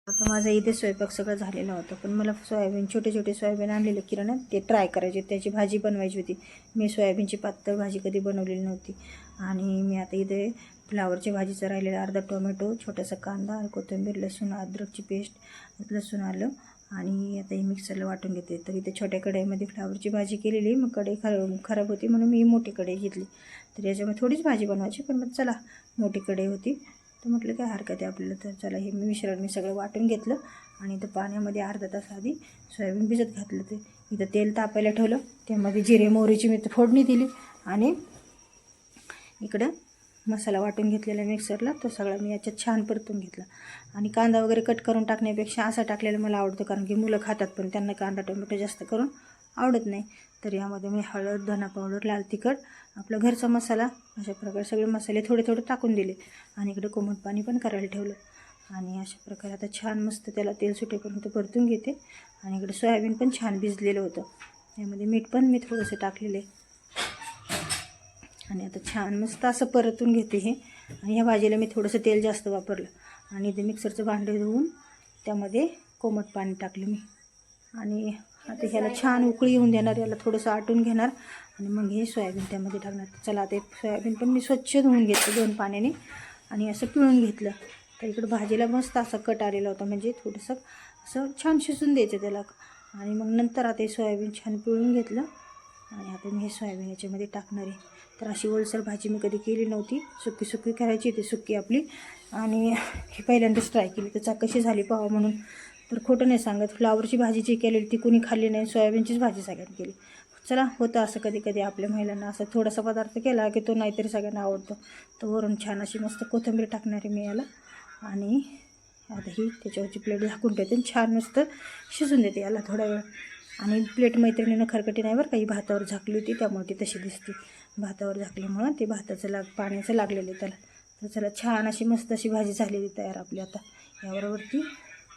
आता माझा इथे स्वयंपाक सगळं झालेला होता, पण मला सोयाबीन छोटे छोटे सोयाबीन आणलेले किराणा ते ट्राय करायचे, त्याची भाजी बनवायची होती. मी सोयाबीनची पातळ भाजी कधी बनवलेली नव्हती. आणि मी आता इथे फ्लावरची भाजीचं राहिलेलं अर्धा टोमॅटो, छोटासा कांदा, कोथिंबीर, लसूण, अद्रकची पेस्ट, लसूण आलं आणि आता हे मिक्सरला वाटून घेते. तर इथे छोट्या कढईमध्ये फ्लावरची भाजी केलेली, मग कढई खराब होती म्हणून मी मोठी कढई घेतली. तर याच्यामध्ये थोडीच भाजी बनवायची, पण मग चला मोठी कढई होती तर म्हटलं काय हरकत आहे आपल्याला. तर चला हे मिश्रण मी सगळं वाटून घेतलं आणि इथं पाण्यामध्ये अर्धा तास आधी सोयाबीन भिजत घातलं. ते इथं तेल तापायला ठेवलं, त्यामध्ये जिरे मोहरीची मी फोडणी दिली आणि इकडं मसाला वाटून घेतलेला मिक्सरला तो सगळा मी याच्यात छान परतून घेतला. आणि कांदा वगैरे कट करून टाकण्यापेक्षा असा टाकलेला मला आवडतं, कारण की मुलं खातात पण त्यांना कांदा टोमॅटो जास्त करून आवडत नाही. तर यामध्ये मी हळद, धना पावडर, लाल तिखट, आपला घरचा मसाला अशा प्रकारे सगळे मसाले थोडे थोडे टाकून दिले आणि इकडे कोमट पाणी पण करायला ठेवलं. आणि अशा प्रकारे आता छान मस्त त्याला तेल सुटेपर्यंत परतून घेते. आणि इकडे सोयाबीन पण छान भिजलेलं होतं, यामध्ये मीठ पण मी थोडंसं टाकलेले आणि आता छान मस्त असं परतून घेते हे. आणि ह्या भाजीला मी थोडंसं तेल जास्त वापरलं आणि ते मिक्सरचं भांडे धुवून त्यामध्ये कोमट पाणी टाकलं मी. आणि आता ह्याला छान उकळी येऊन देणार, याला थोडंसं आटून घेणार आणि मग हे सोयाबीन त्यामध्ये टाकणार. चला आता सोयाबीन पण मी स्वच्छ धुवून घेतलं 2 पाण्याने आणि असं पिळून घेतलं. तर इकडं भाजीला मस्त असा कट आलेला होता, म्हणजे थोडंसं असं छान शिजून द्यायचं त्याला. आणि मग नंतर आता हे सोयाबीन छान पिळून घेतलं आणि आता मी हे सोयाबीन याच्यामध्ये टाकणार आहे. तर अशी ओलसर भाजी मी कधी केली नव्हती, सुकी सुकी करायची ती सुकी आपली. आणि ही पहिल्यांदाच ट्राय केली, तर कशी झाली पाहा म्हणून. तर खोटं नाही सांगत, फ्लावरची भाजी जी केलेली ती कोणी खाल्ली नाही, सोयाबीनचीच भाजी सगळ्यांनी केली. चला होतं असं कधी कधी आपल्या महिलांना, असं थोडासा पदार्थ केला की तो नाहीतरी सगळ्यांना आवडतो. तर वरून छान अशी मस्त कोथिंबीर टाकणार आहे मी याला. आणि आता ही त्याच्यावरची प्लेट झाकून ठेवते आणि छान मस्त शिजून देते याला थोडा वेळ. आणि प्लेट मैत्रिणीनं खरकटी नाही बरं का, ही भातावर झाकली होती त्यामुळे ती तशी दिसते. भातावर झाकल्यामुळं ते भाताचं पाण्याचं लागलेलं आहे त्याला. तर चला छान अशी मस्त अशी भाजी झालेली तयार आपली. आता याबरोबरती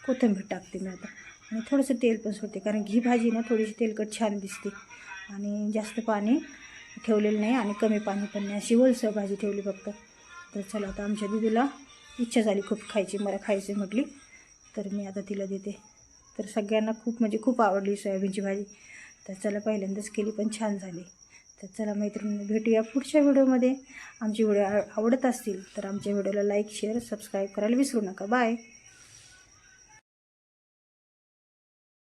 कोथिंबीर टाकते मी आता आणि थोडंसं तेल पण सोडते, कारण ही भाजी ना थोडीशी तेलकट छान दिसते. आणि जास्त पाणी ठेवलेलं नाही आणि कमी पाणी पण नाही, अशी ओलसर भाजी ठेवली फक्त. तर चला आता आमच्या दीदीला इच्छा झाली खूप खायची, मला खायची म्हटली, तर मी आता तिला देते. तर सगळ्यांना खूप म्हणजे खूप आवडली सोयाबीनची भाजी. तर चला पहिल्यांदाच केली पण छान झाली. तर चला मैत्रिणी, भेटूया पुढच्या व्हिडिओमध्ये. आमचे व्हिडिओ आवडत असतील तर आमच्या व्हिडिओला लाईक, शेअर, सबस्क्राईब करायला विसरू नका. बाय.